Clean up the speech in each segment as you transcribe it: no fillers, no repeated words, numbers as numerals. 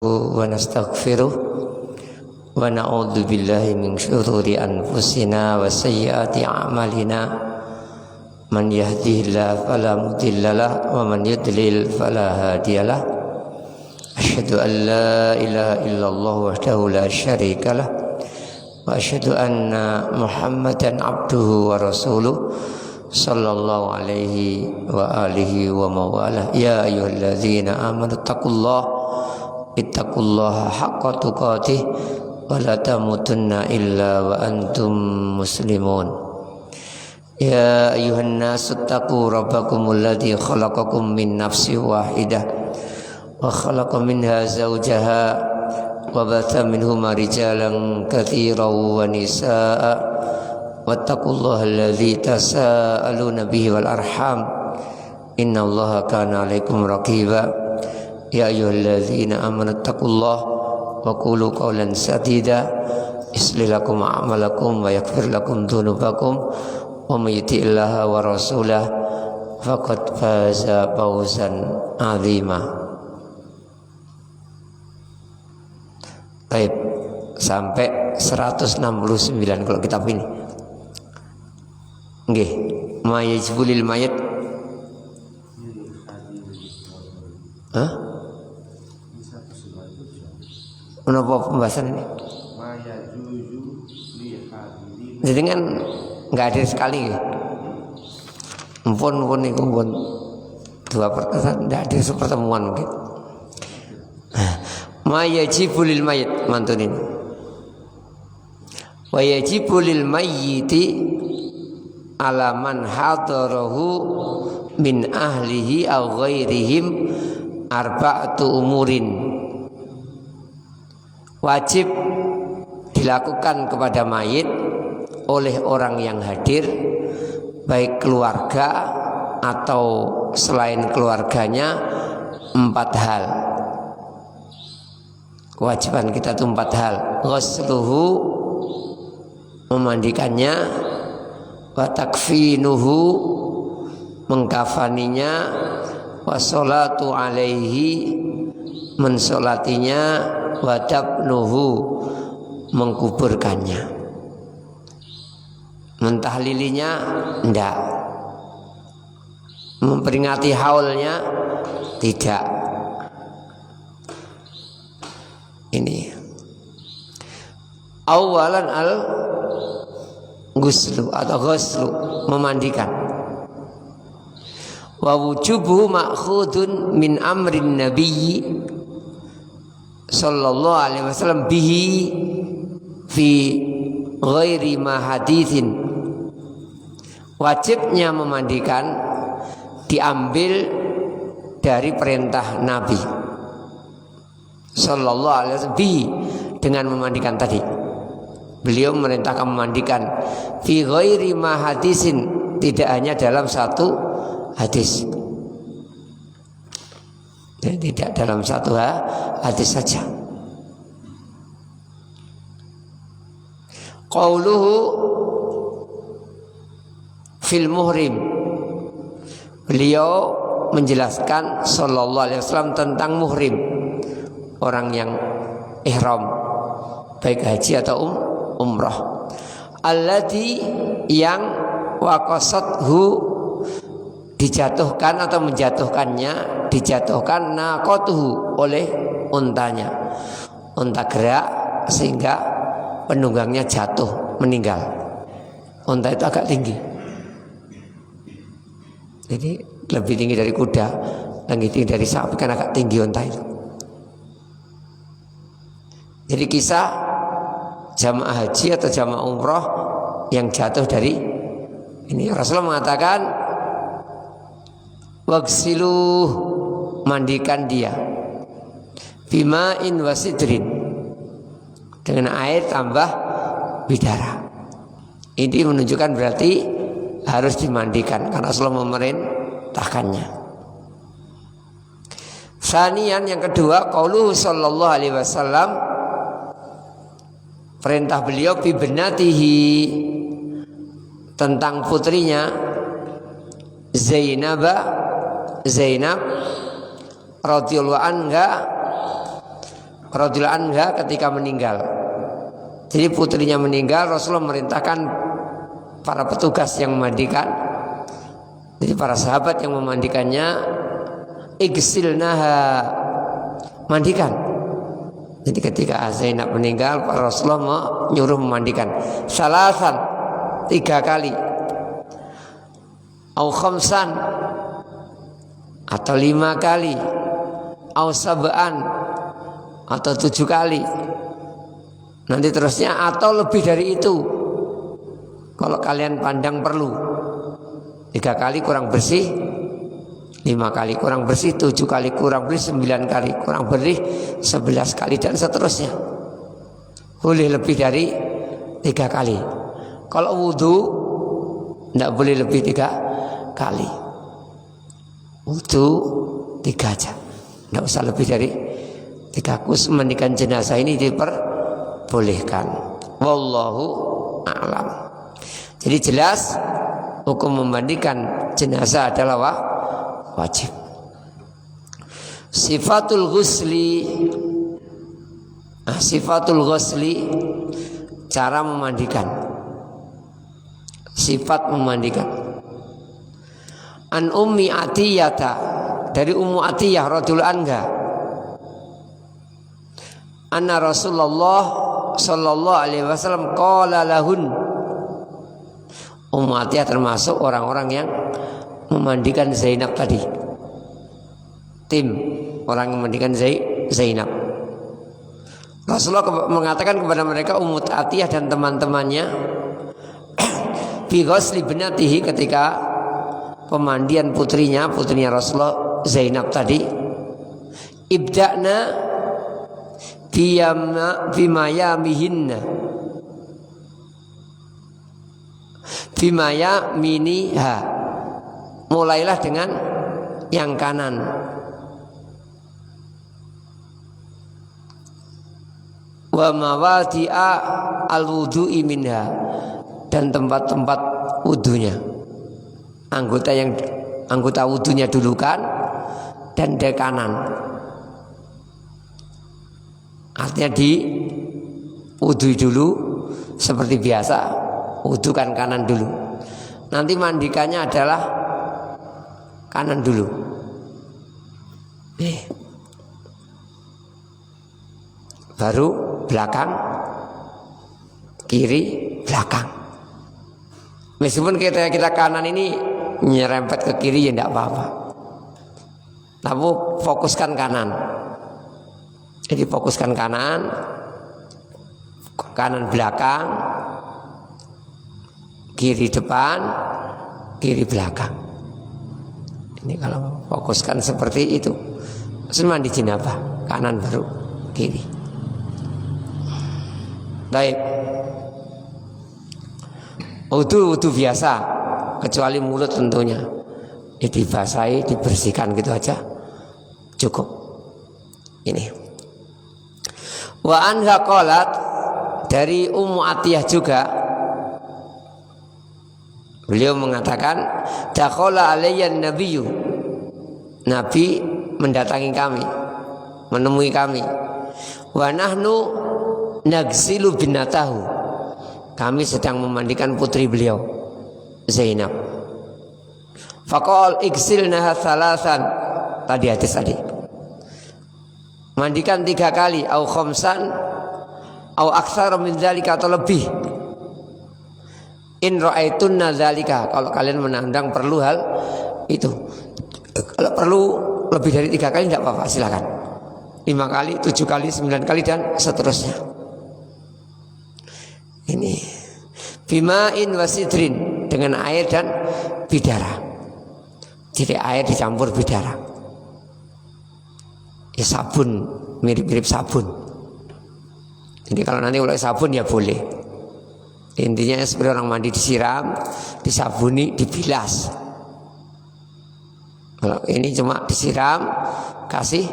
wa nastaghfiruh wa na'udzu billahi min syururi anfusina wa sayyiati a'malina man yahdihillahu fala mudhillalah wa man yudlil fala hadiyalah asyhadu an la ilaha illallah wahdahu la syarikalah wa asyhadu anna muhammadan abduhu wa rasuluh sallallahu alaihi wa alihi wa mawalah ya ayyuhalladzina amanu taqullaha ittaqullaha haqqa tuqatih wa la tamutunna illa wa antum muslimun ya ayyuhan nasu taqu rabbakumul ladzi khalaqakum min nafsin wahidah wa khalaqa minha zawjaha wa batha minhuma rijalan katsiran wa nisaa'a wattaqullaha alladzi tasaaluna bihi wal arham innallaha kana 'alaikum raqiba ya ayyuhalladzina amanu taqullaha wa qulu qawlan sadida yuslih lakum a'malakum wa yaghfir lakum dhunubakum wa may yuti'illaha wa rasulahu faqad faza fawzan 'azima. Baik, sampai 169 kalau kitab ini. Nggih, ma yajbulil mayit. Hah? Menapa pembahasan ini? Jadi kan nggak ada sekali ya. Mpun niku pun dua pertemuan, tidak ada sepertemuan mungkin. Ma yajibu lil mayit mantun ini. Wa yajibu lil mayyiti ala man hadarahu min ahlihi aw ghairihim arba'atu umurin. Wajib dilakukan kepada mayit oleh orang yang hadir, baik keluarga atau selain keluarganya, 4 hal. Kewajiban kita itu 4 hal. Ghusluhu, memandikannya, wa takfinuhu, mengkafaninya, wa sholatu alaihi, mensolatinya, wa dabnuhu, mengkuburkannya. Mentahlilinya enggak, memperingati haulnya tidak. Ini awalan al ghuslu atau ghuslu, memandikan. Wa wujubuhu ma'khudun min amrin nabiyyi sallallahu alaihi wasallam bihi fi ghairi ma hadithin. Wajibnya memandikan diambil dari perintah Nabi sallallahu alaihi wasallam bihi, dengan memandikan tadi. Beliau memerintahkan memandikan fi ghairi ma hadithin, tidak hanya dalam satu hadis. Tidak dalam satu hadis saja. Qauluhu fil muhrim, beliau menjelaskan sallallahu alaihi wasallam tentang muhrim, orang yang ihram baik haji atau umrah. Alladzi, yang waqasathu, dijatuhkan atau menjatuhkannya, dijatuhkan naqatuhu, oleh untanya. Unta gerak sehingga penunggangnya jatuh, meninggal. Unta itu agak tinggi, jadi lebih tinggi dari kuda, lebih tinggi dari sapi, kan agak tinggi unta itu. Jadi kisah jamaah haji atau jamaah umroh yang jatuh dari ini, Rasulullah mengatakan waghsiluh, mandikan dia, bima'in wasidrin, dengan air tambah bidara. Ini menunjukkan berarti harus dimandikan karena Rasulullah memerintahkannya. Sanian, yang kedua, qauluhu sallallahu alaihi wasallam, perintah beliau bi benatihi, tentang putrinya Zainab radhiyallahu anha radhiyallahu anha ketika meninggal. Jadi putrinya meninggal, Rasulullah memerintahkan para petugas yang memandikan, jadi para sahabat yang memandikannya, igsilnaha, mandikan. Jadi ketika Zainab meninggal, para Rasulullah menyuruh memandikan salasan, 3 kali, au khamsan, atau 5 kali, au sab'an, atau 7 kali. Nanti terusnya atau lebih dari itu. Kalau kalian pandang perlu 3 kali kurang bersih, 5 kali kurang bersih, 7 kali kurang bersih, 9 kali kurang bersih, 11 kali dan seterusnya. Boleh lebih dari 3 kali. Kalau wudhu tidak boleh lebih 3 kali. Wudhu 3 aja, tidak usah lebih dari 3. Khusus memandikan jenazah ini diperbolehkan. Wallahu a'lam. Jadi jelas hukum memandikan jenazah adalah wajib. Sifatul ghusli, sifatul ghusli, cara memandikan, sifat memandikan. An Ummi Atiyata, dari Ummu Atiyah radhiyallahu anha, anna Rasulullah sallallahu alaihi wasallam qala lahun. Ummu Atiyah termasuk orang-orang yang memandikan Zainab tadi. Tim orang yang memandikan Zainab. Rasulullah mengatakan kepada mereka, Ummu Atiyah dan teman-temannya, bi ghusli binatihi, ketika pemandian putrinya Rasulullah Zainab tadi, ibda'na bimayamihinna, bimayaminiha, mulailah dengan yang kanan. Wa mawadi'a al-wudu'i minha, dan tempat-tempat wudunya, anggota wudunya dulukan dan dari kanan. Artinya di wudu dulu seperti biasa, wudu kan kanan dulu. Nanti mandikannya adalah kanan dulu. Baru belakang, kiri, belakang. Meskipun kita kanan ini nyerempet ke kiri ya tidak apa-apa, tapi fokuskan kanan. Jadi fokuskan kanan, kanan belakang, kiri depan, kiri belakang. Ini kalau fokuskan seperti itu, mandi jenabah, kanan baru kiri. Baik. Wudu biasa, kecuali mulut tentunya. Dibasahi, dibersihkan gitu aja, cukup. Ini. Wa anha qalat, dari Ummu Atiyah juga, beliau mengatakan, dakhala alayya nabiyyu, Nabi mendatangi kami, menemui kami, wa nahnu nagsilu binatahu, kami sedang memandikan putri beliau Zainab. Faqal igsilnaha salasan, tadi hadis tadi, mandikan 3 kali, au khamsan, au aksar min dzalika, atau lebih. In ra'aitunna dzalika, kalau kalian menandang perlu hal itu. Kalau perlu lebih dari 3 kali tidak apa-apa, silakan. 5 kali, 7 kali, 9 kali dan seterusnya. Ini bima'in wasidrin, dengan air dan bidara. Jadi air dicampur bidara. Ya sabun, mirip-mirip sabun. Jadi kalau nanti oleh sabun ya boleh. Intinya seperti orang mandi, disiram, disabuni, dibilas. Kalau ini cuma disiram, kasih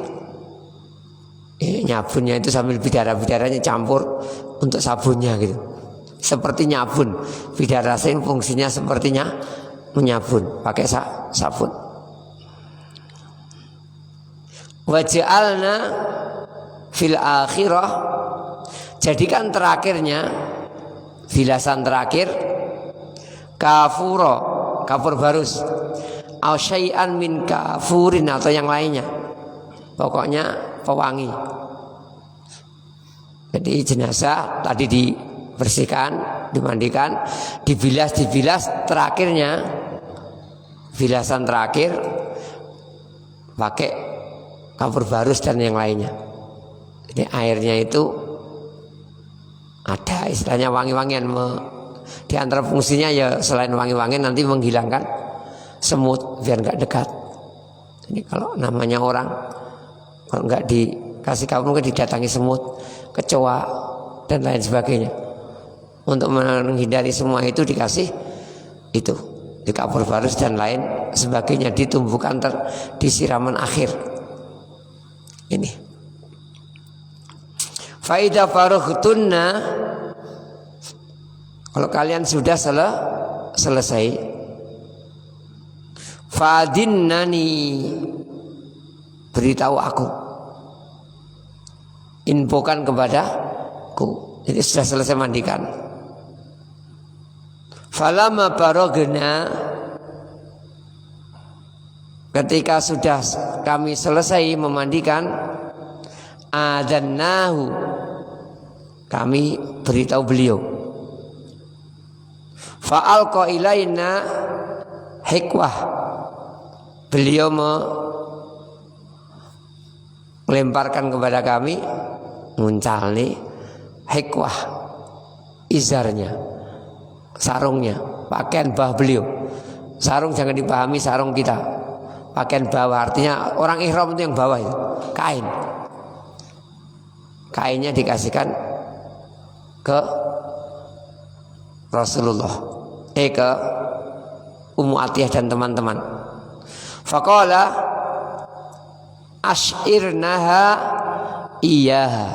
nyabunnya itu sambil bidara-bidaranya campur untuk sabunnya gitu. Seperti nyabun, bidara ini fungsinya sepertinya menyabun, pakai sabun. Waj'alna fil akhirah, jadikan terakhirnya, bilasan terakhir, kafur barus, au syai'an min kafurin, atau yang lainnya, pokoknya pewangi. Jadi jenazah tadi dibersihkan, dimandikan, dibilas, terakhirnya bilasan terakhir pakai kafur barus dan yang lainnya. Jadi airnya itu ada istilahnya wangi-wangian. Di antara fungsinya ya selain wangi-wangian nanti menghilangkan semut biar nggak dekat. Jadi kalau namanya orang kalau nggak dikasih kafur mungkin didatangi semut, kecoa dan lain sebagainya. Untuk menghindari semua itu dikasih itu di kafur barus dan lain sebagainya, ditumbuhkan di siraman akhir. Ini faida farughtunna, kalau kalian sudah selesai, fadinnani, beritahu aku, infokan kepadaku. Jadi sudah selesai mandikan. Falama barogna, ketika sudah kami selesai memandikan, adzannahu, kami beritahu beliau. Fa'alqa ilaina hikwah, beliau melemparkan kepada kami, muncal nih hikwah, izarnya, sarungnya, pakaian bawah beliau. Sarung jangan dipahami sarung kita, pakaian bawah, artinya orang ihram itu yang bawah itu kain. Kainnya dikasihkan ke Rasulullah, ke Ummu Atiyah dan teman-teman. Faqala asyirnaha iyaha,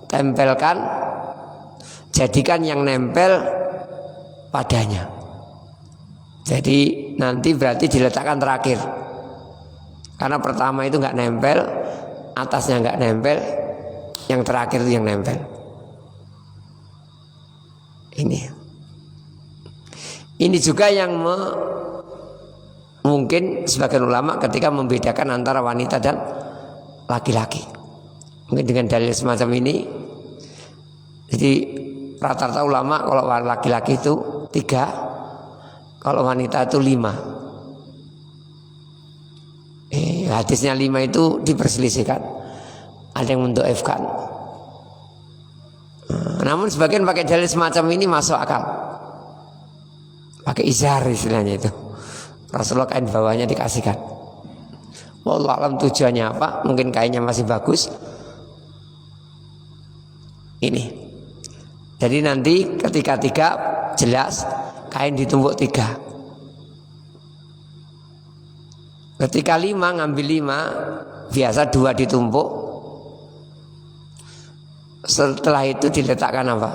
tempelkan, jadikan yang nempel padanya. Jadi nanti berarti diletakkan terakhir, karena pertama itu nggak nempel, atasnya nggak nempel, yang terakhir itu yang nempel. Ini juga yang mungkin sebagian ulama ketika membedakan antara wanita dan laki-laki, mungkin dengan dalil semacam ini. Jadi rata-rata ulama kalau laki-laki itu 3, kalau wanita itu 5. Hadisnya 5 itu diperselisihkan, ada yang mendoifkan. Namun sebagian pakai dalil semacam ini masuk akal, pakai izar istilahnya itu. Rasulullah kain bawahnya dikasihkan. Wallahu alam tujuannya apa? Mungkin kainnya masih bagus. Ini. Jadi nanti ketika 3 jelas kain ditumbuk 3. Ketika 5 ngambil 5, biasa 2 ditumbuk. Setelah itu diletakkan apa?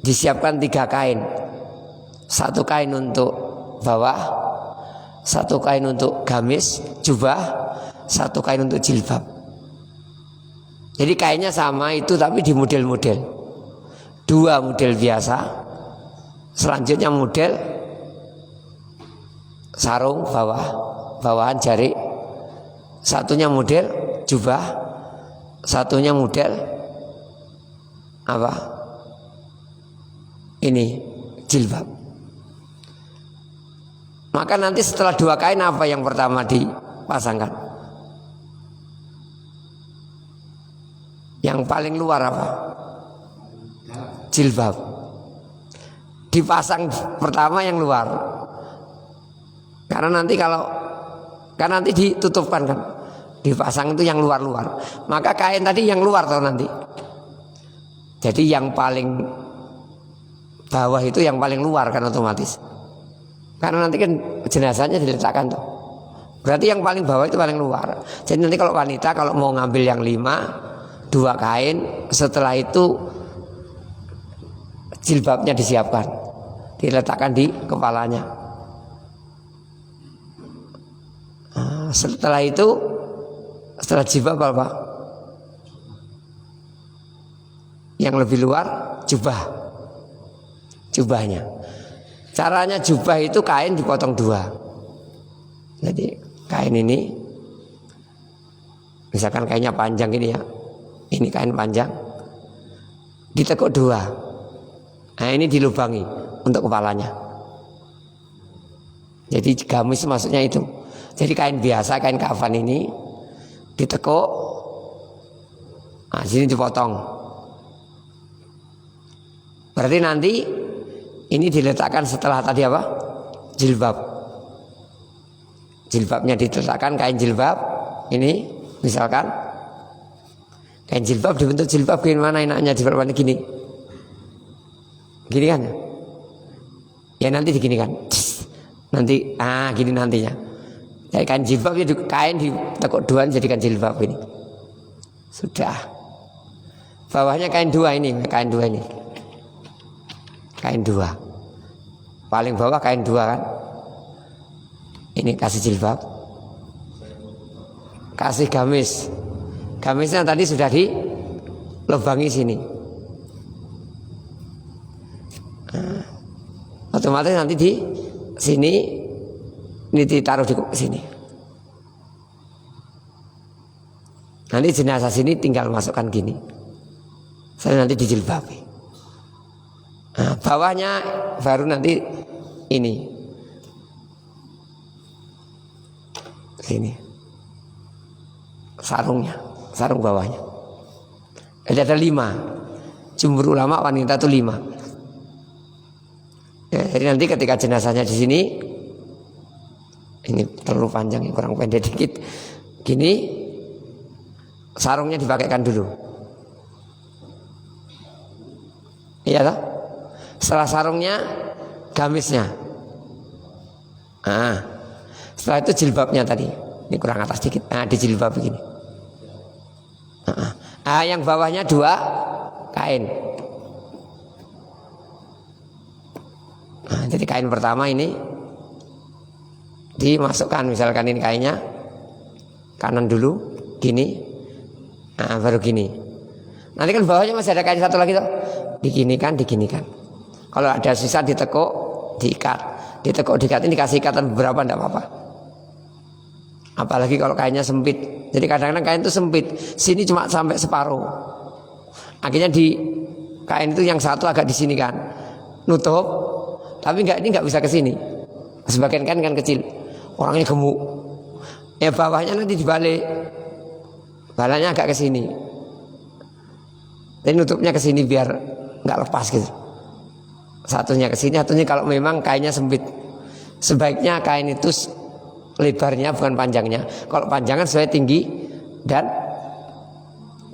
Disiapkan 3 kain. 1 kain untuk bawah, 1 kain untuk gamis, jubah, 1 kain untuk jilbab. Jadi kainnya sama itu tapi di model-model. 2 model biasa, selanjutnya model sarung bawahan jari, satunya model jubah, satunya model apa? Ini jilbab. Maka nanti setelah 2 kain apa yang pertama dipasangkan? Yang paling luar apa? Jilbab. Dipasang pertama yang luar. Karena nanti ditutupkan kan. Dipasang itu yang luar-luar. Maka kain tadi yang luar tahu nanti. Jadi yang paling bawah itu yang paling luar kan otomatis. Karena nanti kan jenazahnya diletakkan tuh. Berarti yang paling bawah itu paling luar. Jadi nanti kalau wanita kalau mau ngambil yang 5, 2 kain, setelah itu jilbabnya disiapkan, diletakkan di kepalanya. Setelah itu, setelah jilbab apa? Yang lebih luar jubahnya. Caranya jubah itu kain dipotong dua. Jadi kain ini, misalkan kainnya panjang ini ya, ini kain panjang, ditekuk dua. Nah ini dilubangi untuk kepalanya. Jadi gamis maksudnya itu. Jadi kain biasa, kain kafan ini ditekuk, nah sini dipotong. Berarti nanti ini diletakkan setelah tadi apa? Jilbab. Jilbabnya diletakkan kain jilbab. Ini misalkan kain jilbab dibentuk jilbab gimana enaknya jilbab gini. Gini kan? Ya nanti diginikan. Nanti gini nantinya. Jadi kain jilbab itu kain ditekuk dua jadikan jilbab ini. Sudah. Bawahnya kain dua ini, kain dua ini. Kain dua. Paling bawah kain dua kan. Ini kasih jilbab. Kasih gamis. Gamisnya tadi sudah dilubangi sini. Otomatis nanti di sini ini ditaruh di sini. Nanti jenazah sini tinggal masukkan gini. Saya nanti dijilbabi. Nah, bawahnya baru nanti ini. Sini. Sarungnya, sarung bawahnya. Jadi ada 5. Jumhur ulama wanita itu 5. Ya, jadi nanti ketika jenazahnya di sini, ini terlalu panjang, kurang pendek dikit. Gini, sarungnya dipakaikan dulu. Iya toh? Setelah sarungnya, gamisnya. Nah, setelah itu jilbabnya tadi. Ini kurang atas dikit. Nah, di jilbab begini. Yang bawahnya 2 kain. Nah, jadi kain pertama ini dimasukkan, misalkan ini kainnya kanan dulu, gini, nah baru gini. Nanti kan bawahnya masih ada kain satu lagi tuh, diginikan. Kalau ada sisa ditekuk, diikat, ini dikasih ikatan beberapa tidak apa-apa. Apalagi kalau kainnya sempit. Jadi kadang-kadang kain itu sempit, sini cuma sampai separuh. Akhirnya di kain itu yang satu agak di sini kan, nutup. Tapi ini nggak bisa ke sini. Sebagian kan kecil, orangnya gemuk. Ya bawahnya nanti dibalik, balanya agak ke sini. Jadi nutupnya ke sini biar nggak lepas gitu. Satunya ke sini, satunya kalau memang kainnya sempit. Sebaiknya kain itu lebarnya bukan panjangnya. Kalau panjangan sesuai tinggi dan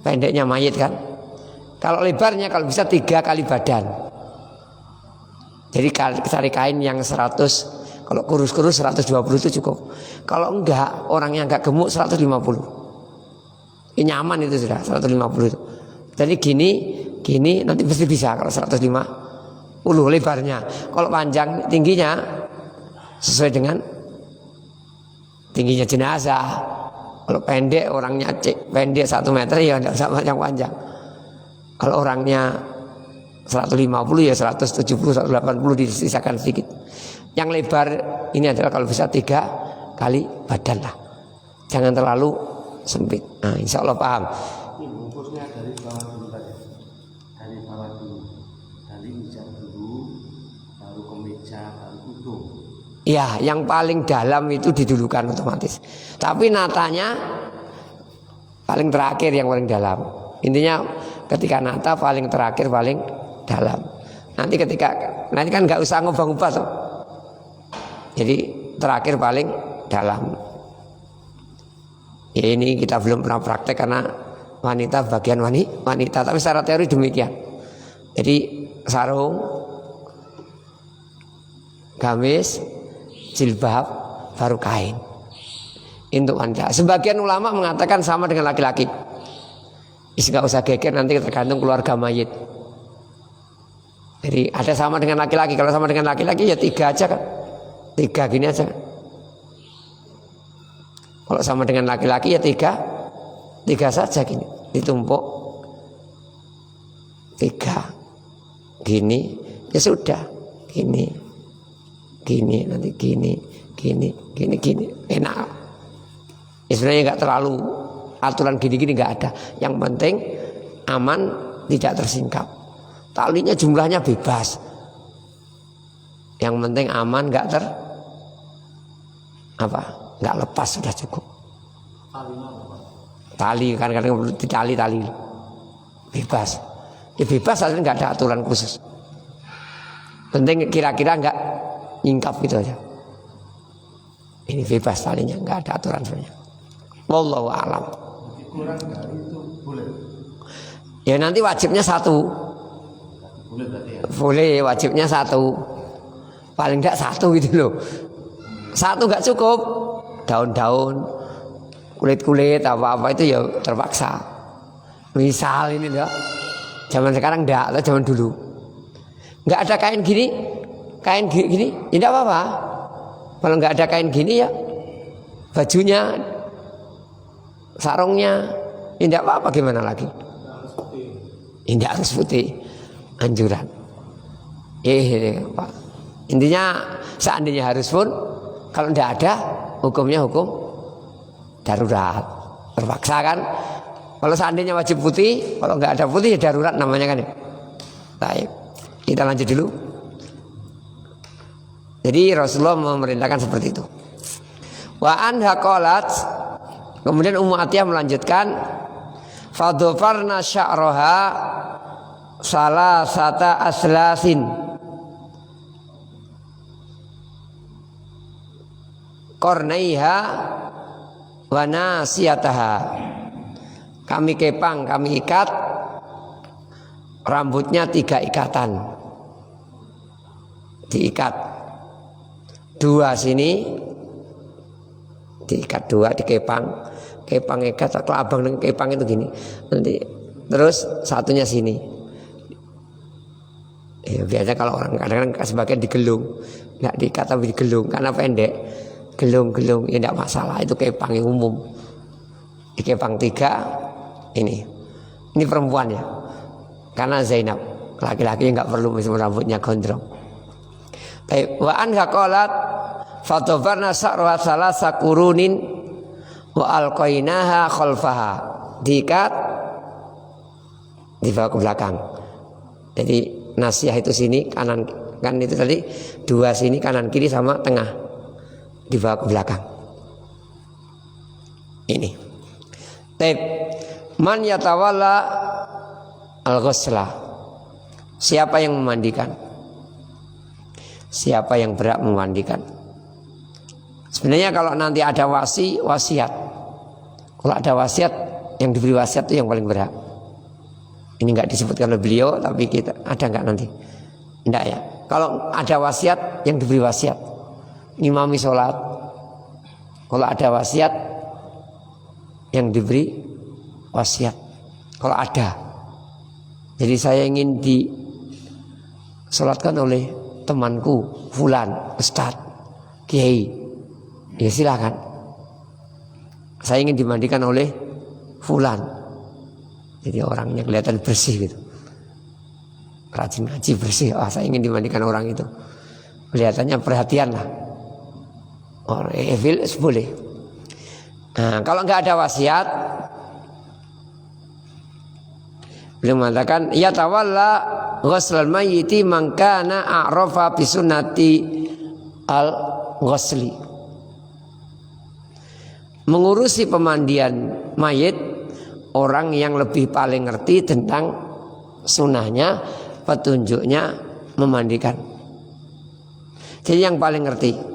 pendeknya mayit kan. Kalau lebarnya kalau bisa 3 kali badan. Jadi cari kain yang 100, kalau kurus-kurus 120 itu cukup. Kalau enggak, orang yang enggak gemuk 150. Ini nyaman itu sudah 150 itu. Jadi gini nanti pasti bisa kalau 150 lebarnya. Kalau panjang tingginya sesuai dengan tingginya jenazah. Kalau pendek orangnya pendek 1 meter ya enggak usah panjang-panjang. Kalau orangnya 150 ya 170, 180 disisakan sedikit. Yang lebar ini adalah kalau bisa 3 kali badan lah. Jangan terlalu sempit. Nah, insya Allah paham. Bungkusnya dari bawah dulu tadi. Dari bawah dulu. Dari hijab dulu, baru kemeja, baru udung. Ya, yang paling dalam itu didulukan otomatis. Tapi natanya paling terakhir yang paling dalam. Intinya ketika nata paling terakhir paling dalam. Nanti kan nggak usah ngubah-ngubah tuh. Jadi terakhir paling dalam. Ya ini kita belum pernah praktek karena wanita bagian wanita, tapi secara teori demikian. Jadi sarung, gamis, jilbab, baru kain. Untuk wanita. Sebagian ulama mengatakan sama dengan laki-laki. Nggak usah geger, nanti tergantung keluarga mayit. Jadi ada sama dengan laki-laki. Kalau sama dengan laki-laki ya 3 aja kan. 3 gini aja. Kalau sama dengan laki-laki ya 3 saja gini. Ditumpuk. 3 gini, ya sudah, gini nanti gini, enak. Ya sebenarnya nggak terlalu aturan gini nggak ada. Yang penting aman, tidak tersingkap. Talinya jumlahnya bebas. Yang penting aman, nggak nggak lepas, sudah cukup. Tali kan tali bebas. Ya bebas aja, nggak ada aturan khusus. Penting kira-kira nggak nyingkap gitu aja. Ini bebas talinya, nggak ada aturan sebenarnya. Wallahu a'lam. Kurang dari itu boleh. Ya nanti wajibnya 1. Boleh berarti ya. Boleh, wajibnya 1. Paling enggak 1 gitu loh. 1 nggak cukup. Daun-daun, kulit-kulit apa-apa itu ya terpaksa. Misal ini ya, zaman sekarang enggak, atau zaman dulu enggak ada kain gini, ya enggak apa-apa. Kalau enggak ada kain gini ya bajunya, sarungnya, ya enggak apa-apa, gimana lagi? Enggak harus putih, anjuran. Pak. Intinya seandainya harus pun, kalau enggak ada, hukumnya hukum darurat, terpaksa kan. Kalau seandainya wajib putih, kalau nggak ada putih ya darurat namanya kan ya. Baik, kita lanjut dulu. Jadi Rasulullah memerintahkan seperti itu. Wa anha qalat, kemudian Ummu Atiyah melanjutkan, fadhafarna sya'raha salasata aslasin, qarnaiha wa nasiyataha. Kami kepang, kami ikat rambutnya 3 ikatan. Diikat 2 sini, diikat 2, dikepang. Kepang ikat, kalau abang dengan kepang itu gini. Nanti terus satunya sini. Ya, biasanya kalau orang kadang-kadang sebagian digelung, nggak diikat tapi digelung karena pendek. Gelung-gelung ya tidak masalah, itu kepang yang umum. Dikepang 3 ini perempuan ya, karena Zainab laki-laki nggak perlu meskipun rambutnya gondrong. Wa anha qalat fatabarna sa'ra salasa qurunin wa alqainaha khalfaha. Diikat dibawa ke belakang. Jadi nasiyah itu sini kanan, kan itu tadi 2 sini kanan kiri sama tengah, dibawa ke belakang. Ini. Taib. Man yatawalla al-ghusla. Siapa yang memandikan? Siapa yang berhak memandikan? Sebenarnya kalau nanti ada wasiat. Kalau ada wasiat, yang diberi wasiat itu yang paling berhak. Ini enggak disebutkan oleh beliau, tapi kita ada enggak nanti? Enggak ya. Kalau ada wasiat, yang diberi wasiat, ngimami sholat. Kalau ada wasiat, yang diberi wasiat. Kalau ada, jadi saya ingin disolatkan oleh temanku fulan, ustadz, kiai, ya silakan. Saya ingin dimandikan oleh fulan. Jadi orangnya kelihatan bersih gitu, rajin ngaji, bersih. Saya ingin dimandikan orang itu, kelihatannya perhatian lah. Orang evil boleh. Nah, kalau nggak ada wasiat, beliau mengatakan ya tawalla ghuslal mayyiti man kana a'rafa bi sunnati al-ghusli. Mengurusi pemandian mayit orang yang lebih paling ngerti tentang sunnahnya, petunjuknya memandikan. Jadi yang paling ngerti.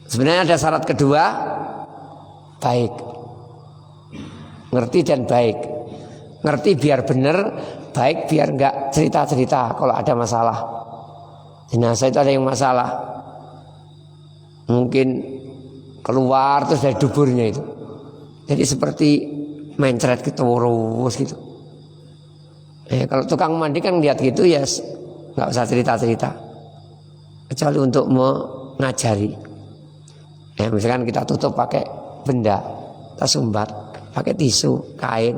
Sebenarnya ada syarat kedua, baik. Ngerti dan baik. Ngerti biar benar, baik biar enggak cerita-cerita kalau ada masalah. Jenazah itu ada yang masalah, mungkin keluar terus dari duburnya itu, jadi seperti mencret gitu, terus gitu. Kalau tukang mandi kan lihat gitu ya nggak usah cerita-cerita, kecuali untuk mengajari. Misalkan kita tutup pakai benda, kita sumbat pakai tisu, kain,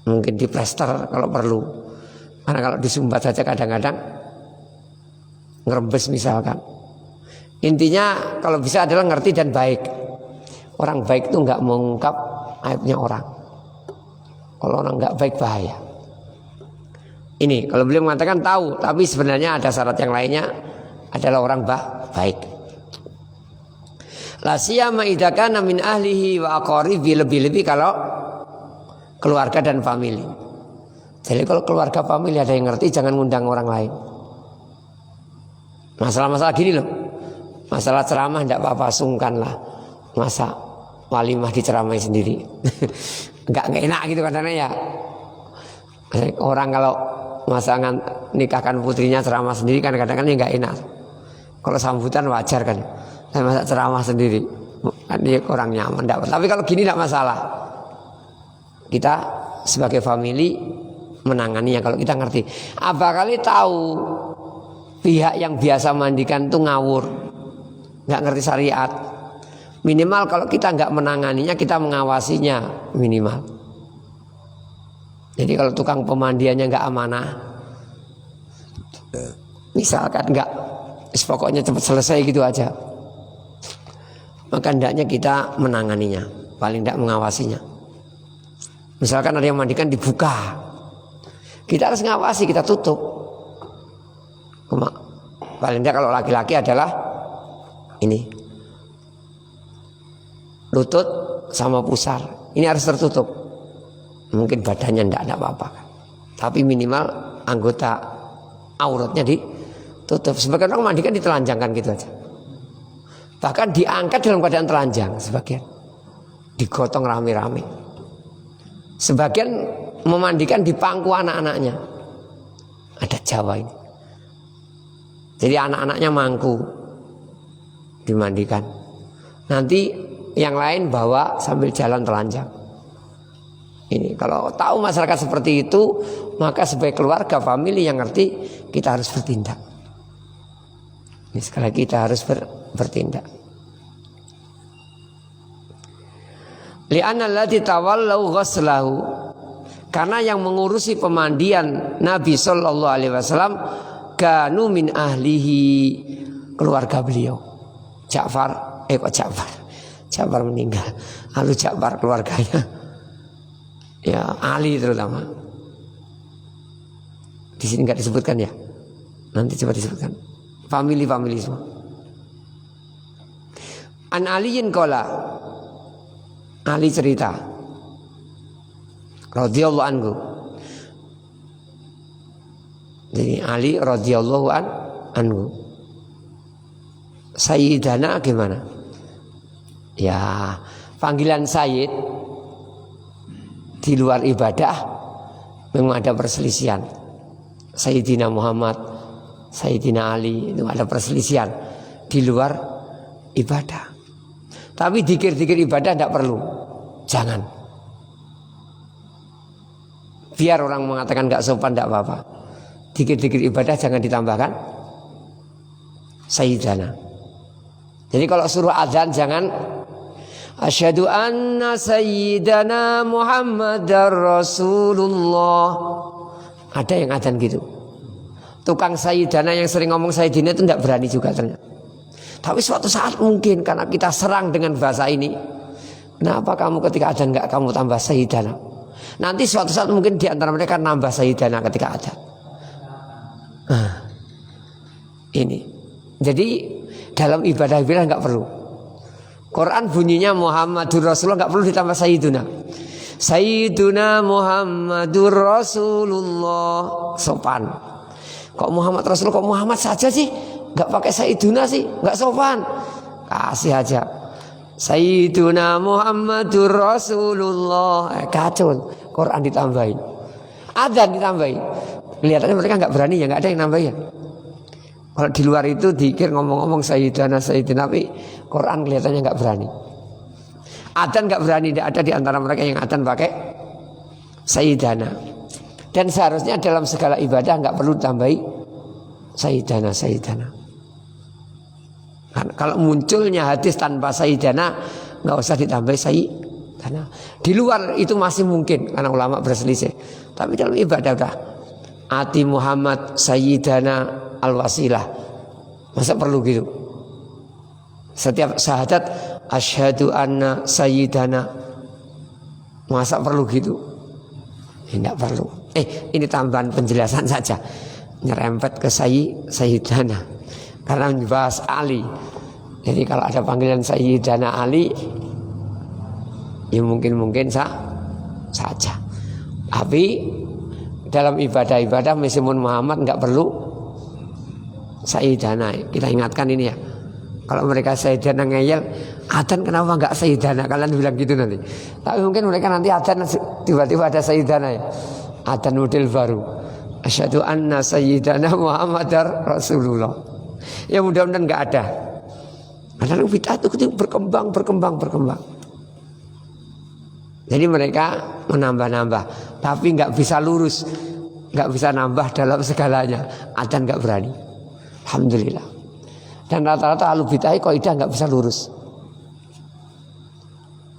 mungkin diplester kalau perlu. Karena kalau disumbat saja kadang-kadang ngerembes misalkan. Intinya kalau bisa adalah ngerti dan baik. Orang baik itu nggak mengungkap aibnya orang. Kalau orang nggak baik bahaya. Ini kalau beliau mengatakan tahu, tapi sebenarnya ada syarat yang lainnya adalah orang baik. La siyama idza kana min ahlihi wa aqaribi, lebih-lebih kalau keluarga dan famili. Jadi kalau keluarga famili ada yang ngerti, jangan ngundang orang lain. Masalah-masalah gini loh. Masalah ceramah tidak apa-apa, sungkan lah. Masa walimah diceramai sendiri. Enggak enak gitu kadang-kadang ya. Orang kalau masa nikahkan putrinya ceramah sendiri kan kadang-kadang ya enggak enak. Kalau sambutan wajar kan. Saya masa ceramah sendiri, kan dia kurang nyaman. Tapi kalau gini tidak masalah. Kita sebagai family menanganinya kalau kita ngerti. Apa kali tahu pihak yang biasa mandikan itu ngawur, nggak ngerti syariat. Minimal kalau kita nggak menanganinya, kita mengawasinya minimal. Jadi kalau tukang pemandiannya nggak amanah, misalkan nggak, pokoknya cepat selesai gitu aja, maka hendaknya kita menanganinya, paling tidak mengawasinya. Misalkan ada yang mandikan dibuka, kita harus ngawasi, kita tutup. Paling tidak kalau laki-laki adalah ini, lutut sama pusar, ini harus tertutup. Mungkin badannya tidak ada apa-apa, tapi minimal anggota auratnya ditutup. Sebagian orang mandikan ditelanjangkan gitu aja, bahkan diangkat dalam keadaan telanjang, sebagian digotong rame-rame, sebagian memandikan di pangku anak-anaknya. Ada Jawa ini, jadi anak-anaknya mangku dimandikan, nanti yang lain bawa sambil jalan telanjang. Ini kalau tahu masyarakat seperti itu, maka sebagai keluarga, famili yang ngerti, kita harus bertindak. Ini sekali lagi kita harus bertindak. Li'anna allati tawallau ghuslahu, karena yang mengurusi pemandian Nabi sallallahu alaihi wasallam kanu min ahlihi, keluarga beliau. Ja'far meninggal, lalu Ja'far keluarganya, ya Ali terutama. Di sini nggak disebutkan ya, nanti coba disebutkan. Famili semua. An Aliyin qala, Ali cerita, radhiyallahu anhu. Jadi Ali radhiyallahu anhu. Sayyidana gimana? Ya, panggilan Sayyid di luar ibadah memang ada perselisihan. Sayyidina Muhammad, Sayyidina Ali, itu ada perselisihan di luar ibadah. Tapi dikir-dikir ibadah tidak perlu, jangan. Biar orang mengatakan nggak sopan tidak apa-apa. Dikir-dikir ibadah jangan ditambahkan Sayyidana. Jadi kalau suruh azan jangan asyhadu anna sayyidana Muhammadar Rasulullah. Ada yang azan gitu. Tukang sayyidana yang sering ngomong sayyidina itu tidak berani juga ternyata. Tapi suatu saat mungkin karena kita serang dengan bahasa ini, kenapa kamu ketika azan enggak kamu tambah sayyidana? Nanti suatu saat mungkin di antara mereka nambah sayyidana ketika azan. Ini. Jadi dalam ibadah enggak perlu. Quran bunyinya Muhammadur Rasulullah, enggak perlu ditambah sayyiduna. Sayyiduna Muhammadur Rasulullah, sopan. Kok Muhammad Rasul, kok Muhammad saja sih? Enggak pakai sayyiduna sih, enggak sopan. Kasih aja Sayyiduna Muhammadur Rasulullah. Kacau, Quran ditambahin, adzan ditambahin. Kelihatannya mereka enggak berani ya, enggak ada yang nambahin. Kalau di luar itu dikir ngomong-ngomong sayyidana, tapi Quran kelihatannya enggak berani. Adzan enggak berani, tidak ada di antara mereka yang adzan pakai sayyidana. Dan seharusnya dalam segala ibadah enggak perlu tambahi sayyidana. Kalau munculnya hadis tanpa sayyidana, enggak usah ditambahi Karena di luar itu masih mungkin karena ulama berselisih. Tapi dalam ibadah udah ati Muhammad Sayyidana al-wasilah. Masa perlu gitu? Setiap syahadat asyhadu anna sayyidana. Masa perlu gitu? Tidak perlu. Ini tambahan penjelasan saja. Nyerempet ke sayyidana. Karena membahas Ali. Jadi kalau ada panggilan Sayyidana Ali, ya mungkin saja. Tapi dalam ibadah-ibadah meskipun Muhammad nggak perlu Sayyidana. Kita ingatkan ini ya. Kalau mereka Sayyidana ngeyel, adzan kenapa nggak Sayyidana? Kalian bilang gitu nanti. Tapi mungkin mereka nanti adzan tiba-tiba ada Sayyidana ya. Adzan model baru. Asyhadu anna Sayyidana Muhammadar Rasulullah. Ya mudah-mudahan nggak ada. Karena bid'ah itu berkembang. Jadi mereka menambah-nambah, tapi nggak bisa lurus, nggak bisa nambah dalam segalanya. Adzan nggak berani. Alhamdulillah. Dan rata-rata ahlu bid'ah kaidah nggak bisa lurus.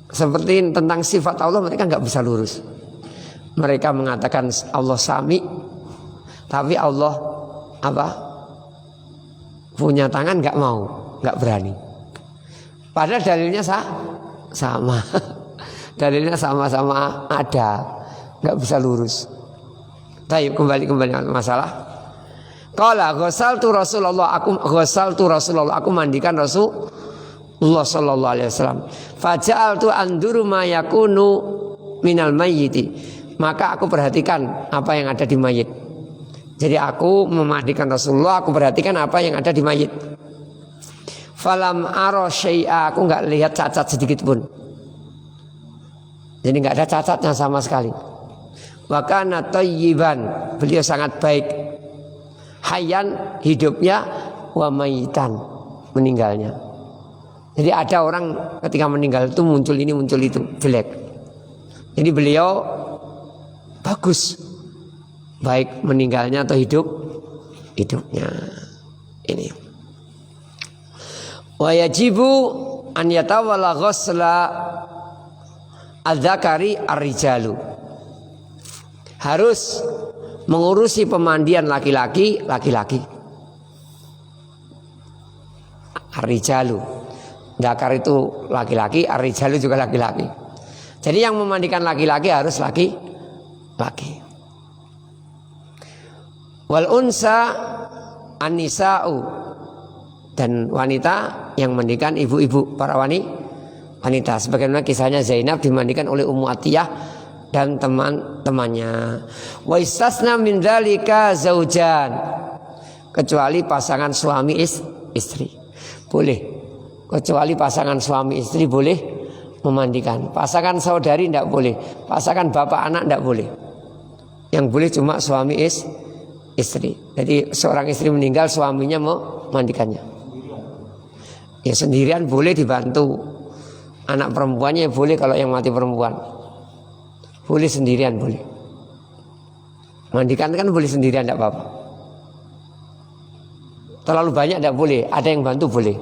Seperti tentang sifat Allah mereka nggak bisa lurus. Mereka mengatakan Allah Sami, tapi Allah apa? Punya tangan nggak mau, nggak berani. Padahal dalilnya sama. Dalilnya sama-sama ada, nggak bisa lurus. Baik, kembali masalah. Qala ghasaltu Rasulullah, aku mandikan Rasulullah sallallahu alaihi wasallam. Faja'altu anduru ma yakunu minal mayyiti. Maka aku perhatikan apa yang ada di mayit. Jadi aku memandikan Rasulullah, aku perhatikan apa yang ada di mayit. Falam ara syai'a, aku enggak lihat cacat sedikit pun. Jadi enggak ada cacatnya sama sekali. Wa kana thayyiban, beliau sangat baik. Hayyan, hidupnya, wa mayitan, meninggalnya. Jadi ada orang ketika meninggal itu muncul ini muncul itu, jelek. Jadi beliau bagus, baik meninggalnya atau hidupnya. Ini. Wa yajibu an yatawalla ghusla adzakari ar-rijalu. Harus mengurusi pemandian laki-laki. Ar-rijalu. Dzakar itu laki-laki, ar-rijalu juga laki-laki. Jadi yang memandikan laki-laki harus laki-laki. Wal unsa an-nisa'u, dan wanita yang memandikan ibu-ibu, para wanita. Sebagaimana kisahnya Zainab dimandikan oleh Ummu Atiyah dan teman-temannya. Wa istasna min dzalika zaujan, kecuali pasangan suami istri. Boleh. Kecuali pasangan suami istri boleh memandikan. Pasangan saudari tidak boleh. Pasangan bapak anak tidak boleh. Yang boleh cuma suami istri. Jadi seorang istri meninggal, suaminya mau memandikannya. Ya sendirian boleh dibantu. Anak perempuannya boleh kalau yang mati perempuan. Boleh sendirian boleh. Mandikan kan boleh sendirian tidak apa-apa. Terlalu banyak tidak boleh. Ada yang bantu boleh.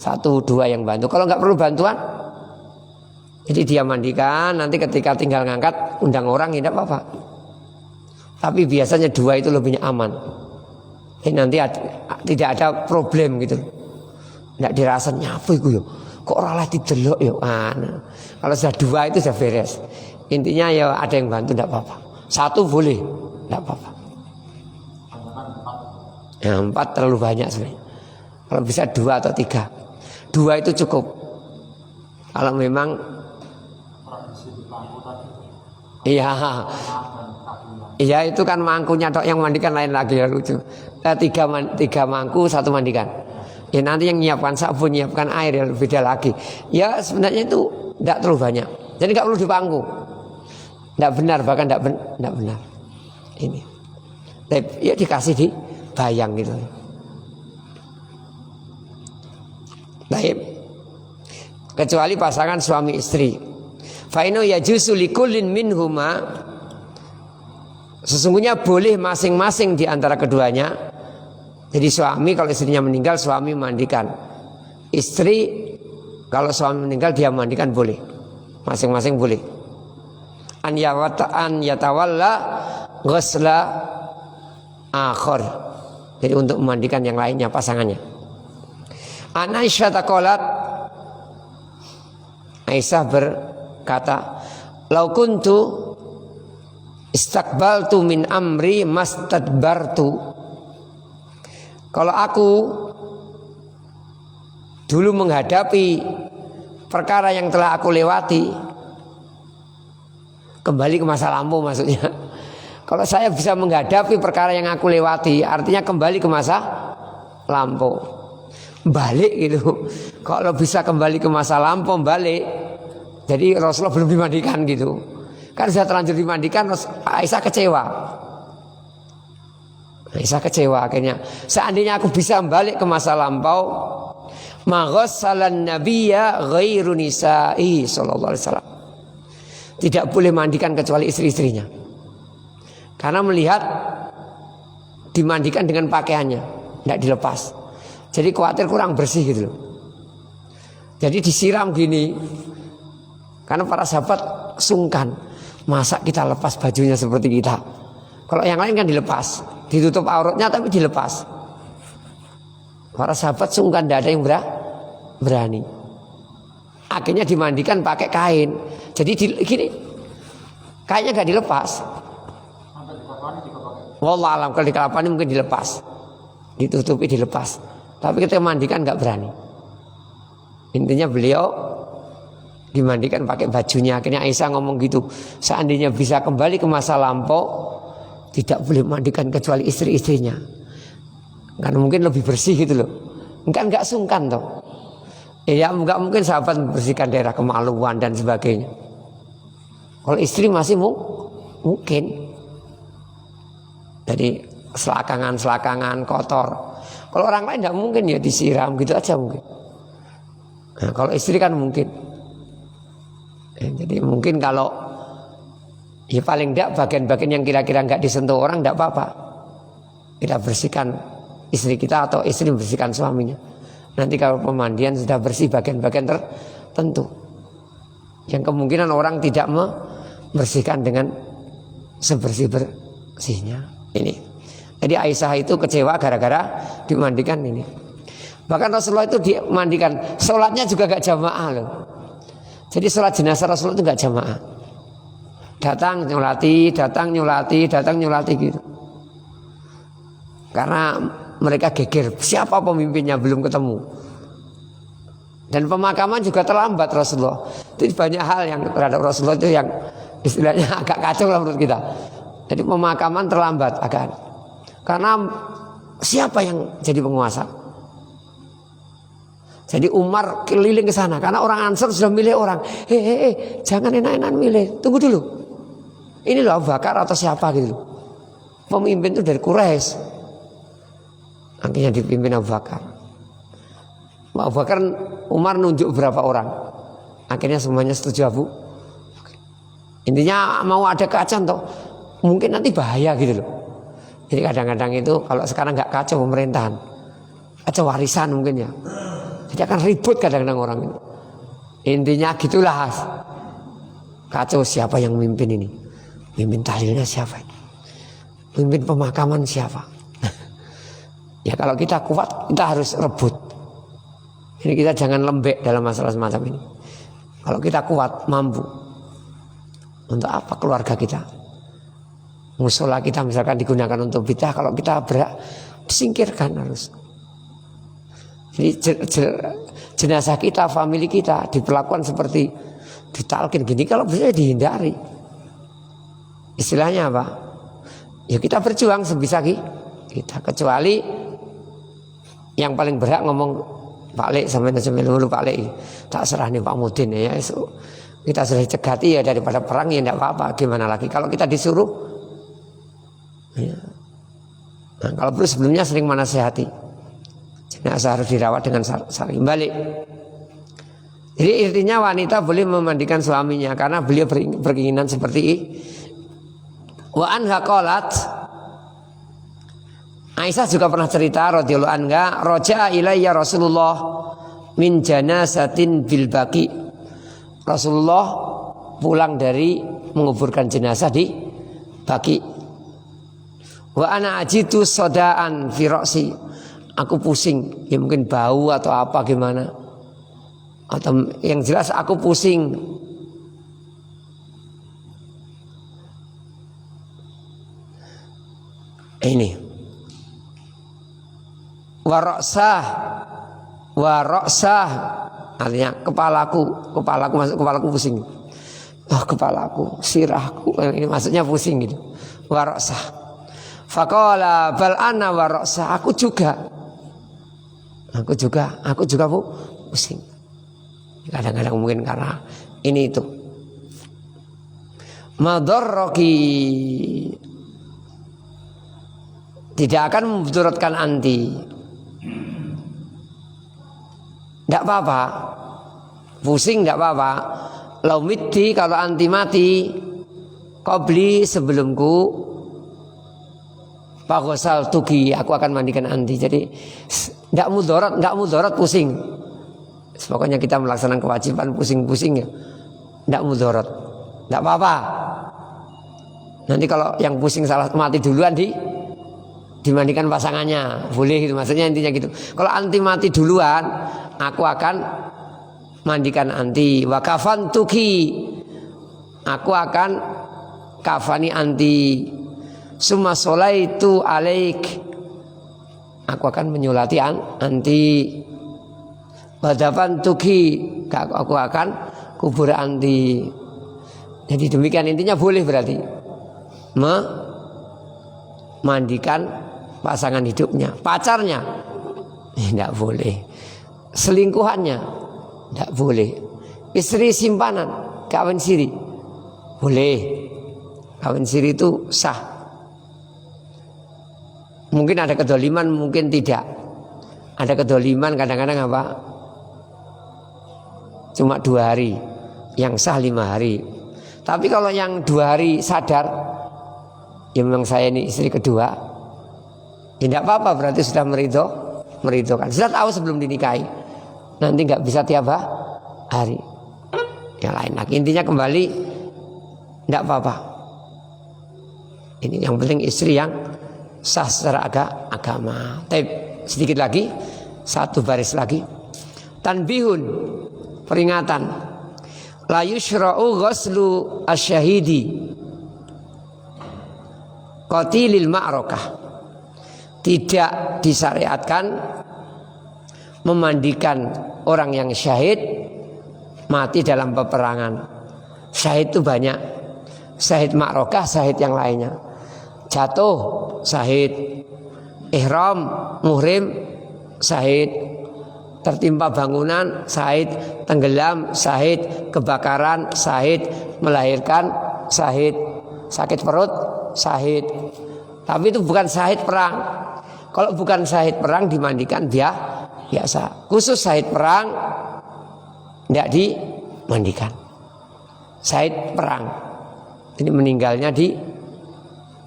1, 2 yang bantu. Kalau nggak perlu bantuan, jadi dia mandikan. Nanti ketika tinggal ngangkat, undang orang tidak apa-apa. Tapi biasanya 2 itu lebih aman. Jadi nanti tidak ada problem gitu. Tidak dirasa apa itu ya. Kok orang lagi delok ya. Kalau sudah 2 itu sudah beres. Intinya ya ada yang bantu tidak apa-apa. 1 boleh, tidak apa-apa. Ya, 4 terlalu banyak sebenarnya. Kalau bisa 2 atau 3. 2 itu cukup. Kalau memang iya itu kan mangkunya tok, yang mandikan lain lagi ya lucu. 3 mangku 1 mandikan. Ya nanti yang nyiapkan sabun, nyiapkan air ya beda lagi. Ya sebenarnya itu tidak terlalu banyak. Jadi nggak perlu dipangku. Tidak benar, bahkan tidak benar. Ini. Ya dikasih di bayang gitu. Baik. Kecuali pasangan suami istri. Fa inna yajuzu likullin minhuma, sesungguhnya boleh masing-masing di antara keduanya. Jadi suami kalau istrinya meninggal, suami mandikan. Istri kalau suami meninggal dia mandikan boleh. masing-masing boleh. An yatawalla ghusla akhir. Jadi untuk memandikan yang lainnya, pasangannya. An Aisyah taqalat, Aisyah berkata, "Lau kuntu istaqbaltu min amri mastadbartu." Kalau aku dulu menghadapi perkara yang telah aku lewati, kembali ke masa lampau maksudnya. Kalau saya bisa menghadapi perkara yang aku lewati, artinya kembali ke masa lampau. Balik gitu. Kalau bisa kembali ke masa lampau, balik. Jadi Rasulullah belum dimandikan gitu. Kan sudah terlanjur dimandikan, Aisyah kecewa. Aisyah kecewa akhirnya. Seandainya aku bisa balik ke masa lampau, maghassalan nabiyya ghairu nisa'i sallallahu alaihi wasallam. Tidak boleh mandikan kecuali istri-istrinya. Karena melihat dimandikan dengan pakaiannya, tidak dilepas. Jadi khawatir kurang bersih gitu loh. Jadi disiram gini. Karena para sahabat sungkan, masa kita lepas bajunya seperti kita. Kalau yang lain kan dilepas, ditutup auratnya tapi dilepas. Para sahabat sungkan, tidak ada yang berani. Akhirnya dimandikan pakai kain. Jadi gini, kainnya gak dilepas. Wallah alam, kalau di kelapanya mungkin dilepas, ditutupi dilepas. Tapi kita mandikan gak berani. Intinya beliau dimandikan pakai bajunya. Akhirnya Aisyah ngomong gitu, seandainya bisa kembali ke masa lampau, tidak boleh mandikan kecuali istri-istrinya. Karena mungkin lebih bersih gitu loh. Enggak sungkan toh. Ya enggak mungkin sahabat membersihkan daerah kemaluan dan sebagainya. Kalau istri masih mungkin. Jadi selakangan kotor. Kalau orang lain tidak mungkin, ya disiram gitu aja mungkin. Nah, kalau istri kan mungkin. Jadi mungkin kalau ya paling tidak bagian-bagian yang kira-kira nggak disentuh orang tidak apa-apa. Kita bersihkan istri kita atau istri membersihkan suaminya. Nanti kalau pemandian sudah bersih bagian-bagian tertentu, yang kemungkinan orang tidak membersihkan dengan sebersih-bersihnya ini. Jadi Aisyah itu kecewa gara-gara dimandikan ini. Bahkan Rasulullah itu dimandikan, sholatnya juga gak jamaah loh. Jadi sholat jenazah Rasulullah itu gak jamaah. Datang nyolati gitu. Karena mereka geger, siapa pemimpinnya belum ketemu. Dan pemakaman juga terlambat Rasulullah. Jadi banyak hal yang terhadap Rasulullah itu yang istilahnya agak kacau lah menurut kita. Jadi pemakaman terlambat agak. Karena siapa yang jadi penguasa? Jadi Umar keliling ke sana karena orang Ansar sudah milih orang. Jangan enak-enakan milih. Tunggu dulu. Ini loh Abu Bakar atau siapa gitu. Pemimpin itu dari Quraisy. Akhirnya dipimpin Abu Bakar. Abu Bakar, Umar nunjuk berapa orang. Akhirnya semuanya setuju Abu. Intinya mau ada kacauan toh. Mungkin nanti bahaya gitu loh. Jadi kadang-kadang itu kalau sekarang nggak kacau pemerintahan, kacau warisan mungkin ya. Jadi akan ribut kadang-kadang orang itu. Intinya gitulah. Kacau siapa yang memimpin ini? Mimpin tahlilnya siapa ini? Mimpin pemakaman siapa? Ya kalau kita kuat kita harus rebut. Ini kita jangan lembek dalam masalah semacam ini. Kalau kita kuat mampu, untuk apa keluarga kita? Musola kita misalkan digunakan untuk bidah, kalau kita disingkirkan harus. Jadi jenazah kita, famili kita diperlakukan seperti ditalkin gini, kalau bisa dihindari. Istilahnya apa? Ya kita berjuang sebisa kita, kecuali yang paling berhak ngomong Pak Lek sampai dulu Pak Lek tak serah nih Pak Mudin ya. Kita sudah cegati ya daripada perang ya tidak apa-apa. Gimana lagi kalau kita disuruh? Ya. Nah, kalau perlu sebelumnya sering menasihati. Jenazah harus dirawat dengan saling balik. Jadi intinya wanita boleh memandikan suaminya karena beliau berkeinginan seperti ini. Wa anha qalat, Aisyah juga pernah cerita radhiyallahu anha, raja'a ilayya Rasulullah min janazatin bil baqi. Rasulullah pulang dari menguburkan jenazah di Baqi. Wa ana ajitu sodaan fi ra'si. Aku pusing, ya mungkin bau atau apa gimana. Atau yang jelas aku pusing. Ini waroksah artinya kepalaku masuk kepalaku pusing. Kepalaku, sirahku, ini maksudnya pusing gitu. Waroksah. Faqala bal ana waroksah, aku juga pusing. Kadang-kadang mungkin karena ini itu. Madarraki, tidak akan memudaratkan anti. Tidak apa-apa, pusing tidak apa-apa. Laumiti, kalau anti mati qabli, sebelumku, paghosal tuki, aku akan mandikan anti. Jadi tidak mudarat pusing. Pokoknya kita melaksanakan kewajiban pusing-pusing ya, tidak mudarat, tidak apa-apa. Nanti kalau yang pusing salah mati duluan dimandikan pasangannya, boleh gitu, maksudnya intinya gitu. Kalau anti mati duluan, aku akan mandikan anti. Wa kafantuki, aku akan kafani anti. Summa sholaitu alaik, aku akan menyolati anti. Wadafantuki, aku akan kubur anti. Jadi demikian intinya boleh berarti mandikan pasangan hidupnya, pacarnya tidak boleh, selingkuhannya tidak boleh, istri simpanan, kawin siri boleh, kawin siri itu sah. Mungkin ada kedoliman, mungkin tidak. Ada kedoliman kadang-kadang apa? Cuma 2 hari, yang sah 5 hari. Tapi kalau yang 2 hari sadar, ya memang saya ini istri kedua, ya tidak apa-apa, berarti sudah meridokan. Sudah tahu sebelum dinikahi, nanti nggak bisa tiap hari. Yang lain lagi, intinya kembali tidak apa-apa. Ini yang penting istri yang sah secara agama. Tapi sedikit lagi, 1 baris lagi. Tanbihun, peringatan. La yushra'u ghuslu asyahidi qatilil ma'rakah. Tidak disyariatkan memandikan orang yang syahid mati dalam peperangan. Syahid itu banyak. Syahid ma'rakah, syahid yang lainnya. Jatuh, syahid. Ihram, muhrim, syahid. Tertimpa bangunan, syahid. Tenggelam, syahid. Kebakaran, syahid. Melahirkan, syahid. Sakit perut, syahid. Tapi itu bukan syahid perang. Kalau bukan syahid perang dimandikan biasa. Khusus syahid perang tidak dimandikan. Syahid perang, ini meninggalnya di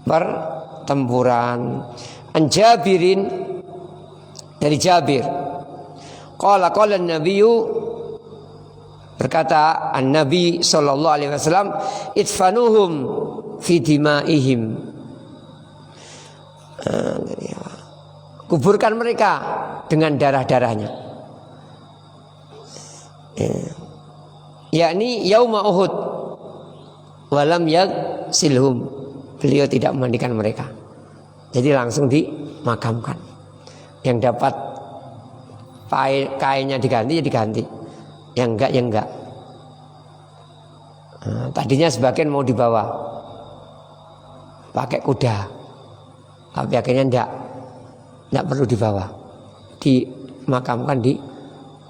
pertempuran. An-Jabirin, dari Jabir, qala an-nabiyyu, berkata an-nabi sallallahu alaihi wasallam, idfanuhum fi dimaihim, kuburkan mereka dengan darah-darahnya, yakni yauma Uhud, walam yaghsilhum, beliau tidak memandikan mereka, jadi langsung dimakamkan. Yang dapat kainnya diganti ya diganti, yang enggak ya enggak. Tadinya sebagian mau dibawa pakai kuda, tapi akhirnya enggak perlu dibawa, dimakamkan di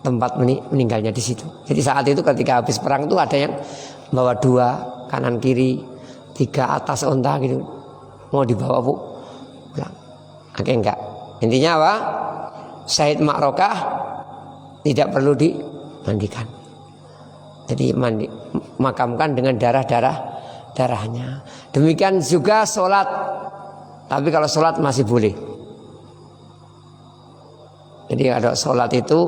tempat meninggalnya di situ. Jadi saat itu ketika habis perang itu ada yang bawa 2 kanan kiri, 3 atas unta gitu, mau dibawa pulang. Akhirnya enggak. Intinya apa? Syahid ma'rakah tidak perlu dimandikan. Jadi makamkan dengan darahnya. Demikian juga sholat. Tapi kalau sholat masih boleh. Jadi ada sholat itu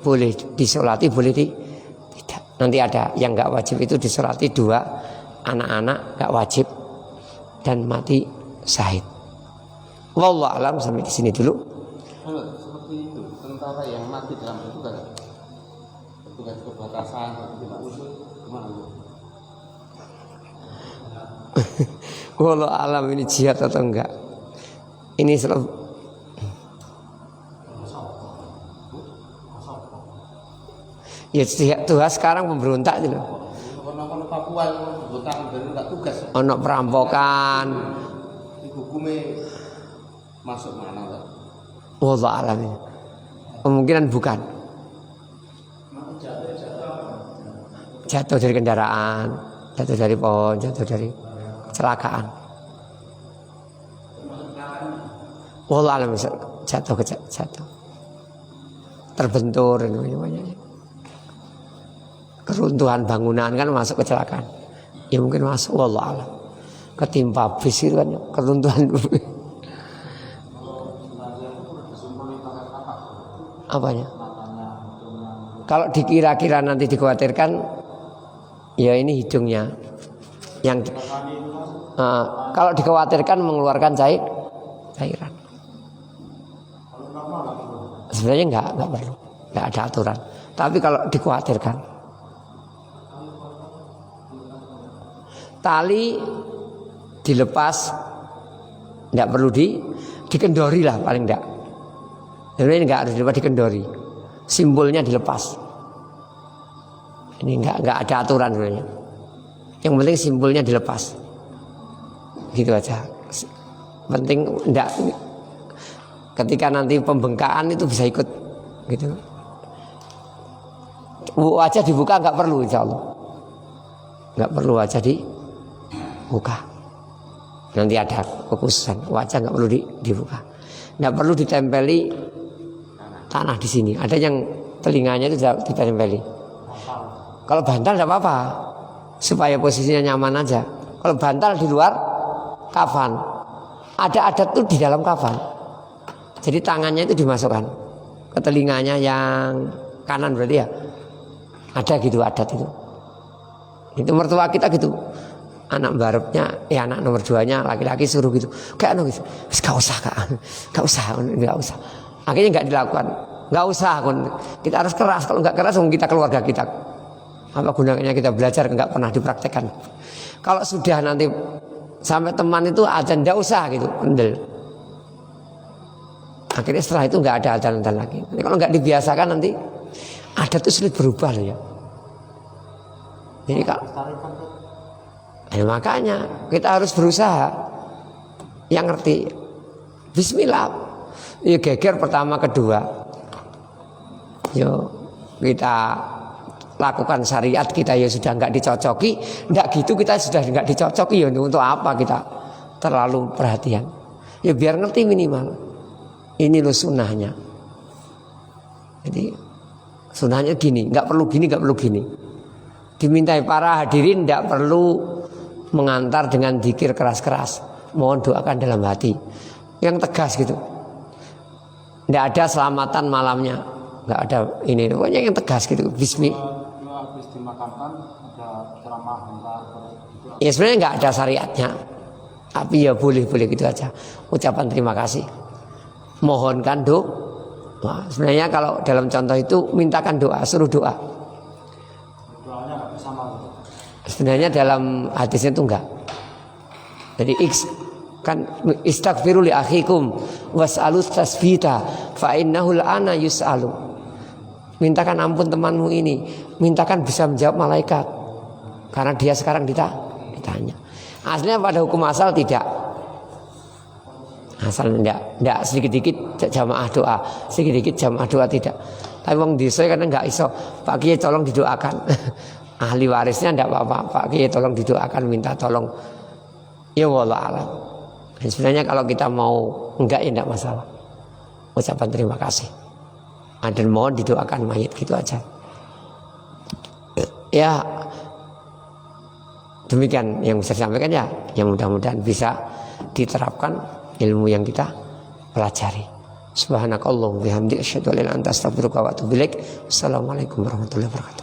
boleh disolati, boleh tidak. Nanti ada yang nggak wajib itu disolati 2 anak-anak nggak wajib dan mati syahid. Wallahu alam, sampai di sini dulu. Kalau seperti itu, tentara yang mati dalam petugas perbatasan, tidak usul, gimana Bu? Wallahu alam ini jihad atau enggak. Ini selalu ya Tuhan sekarang pemberontak gitu. Ono Papua pemberontak dari enggak tugas. Ono perampokan. Hukumnya masuk mana Pak? Wallahu alam ini. Kemungkinan bukan. Jatuh dari kendaraan, jatuh dari pohon, jatuh dari kecelakaan. Wallahu alam, jatuh. Terbentur namanya. Keruntuhan bangunan kan masuk kecelakaan. Ya mungkin masuk, wallahu alam. Ketimpa bis itu kan keruntuhan. Apanya? Kalau dikira-kira nanti dikhawatirkan, ya ini hidungnya. Yang kalau dikhawatirkan mengeluarkan cairan. Sebenarnya enggak perlu, enggak ada aturan. Tapi kalau dikhawatirkan, tali dilepas, enggak perlu dikendori lah paling enggak. Sebenarnya enggak harus dilepas, dikendori. Simbolnya dilepas. Ini enggak ada aturan sebenarnya. Yang penting simbolnya dilepas. Gitu aja. Penting enggak, ketika nanti pembengkakan itu bisa ikut gitu. Wajah dibuka enggak perlu insyaallah. Enggak perlu wajah dibuka. Nanti ada kekhususan, wajah enggak perlu dibuka. Enggak perlu ditempeli tanah di sini. Ada yang telinganya itu ditempeli. Kalau bantal enggak apa-apa. Supaya posisinya nyaman aja. Kalau bantal di luar kafan. Ada adat tuh di dalam kafan. Jadi tangannya itu dimasukkan ke telinganya yang kanan berarti ya. Ada gitu adat itu. Itu mertua kita gitu. Anak barepnya, anak nomor 2-nya laki-laki suruh gitu. Kayak anu gitu. Enggak usah. Akhirnya enggak dilakukan. Enggak usah. Kita harus keras. Kalau enggak keras kita keluarga kita. Apa gunanya kita belajar enggak pernah dipraktekkan. Kalau sudah nanti sampai teman itu azan enggak usah gitu. Kendel. Akhirnya setelah itu enggak ada azan-azan lagi. Kalau enggak dibiasakan nanti adat itu sulit berubah loh ya. Jadi kalau makanya kita harus berusaha yang ngerti. Bismillah. Ya geger pertama kedua. Yo kita lakukan syariat kita ya sudah enggak dicocoki, enggak gitu kita sudah enggak dicocoki ya untuk apa kita terlalu perhatian. Ya biar ngerti minimal. Ini loh sunnahnya. Jadi sunnahnya gini, enggak perlu gini. Dimintai para hadirin enggak perlu mengantar dengan dzikir keras-keras. Mohon doakan dalam hati. Yang tegas gitu. Enggak ada selamatan malamnya. Enggak ada ini. Pokoknya yang tegas gitu. Habis dimakamkan ada ceramah ya sebenarnya enggak ada syariatnya. Tapi ya boleh gitu aja. Ucapan terima kasih. Mohonkan doa. Nah, sebenarnya kalau dalam contoh itu mintakan doa, suruh doa. Doanya enggak bersama. Sebenarnya dalam hadisnya itu enggak. Jadi kan istaghfiru li akhikum was'alu tasbita fa innahu ana yus'alu. Mintakan ampun temanmu ini, mintakan bisa menjawab malaikat. Karena dia sekarang ditanya. Aslinya pada hukum asal tidak. Asal enggak sedikit-dikit jamaah doa, sedikit-dikit jamaah doa tidak. Tapi wong desa kan enggak iso. Pak Kiai tolong didoakan. Ahli warisnya enggak apa-apa. Pak Kiai tolong didoakan, minta tolong. Ya wallah alam. Sebenarnya kalau kita mau enggak ya enggak masalah. Ucapan terima kasih. Dan mohon didoakan mayit gitu aja. Ya demikian yang bisa disampaikan ya. Yang mudah-mudahan bisa diterapkan ilmu yang kita pelajari. Subhanakallahumma bihamdika asyhadu an la ilaha illa anta astaghfiruka wa atubu ilaik. Assalamualaikum warahmatullahi wabarakatuh.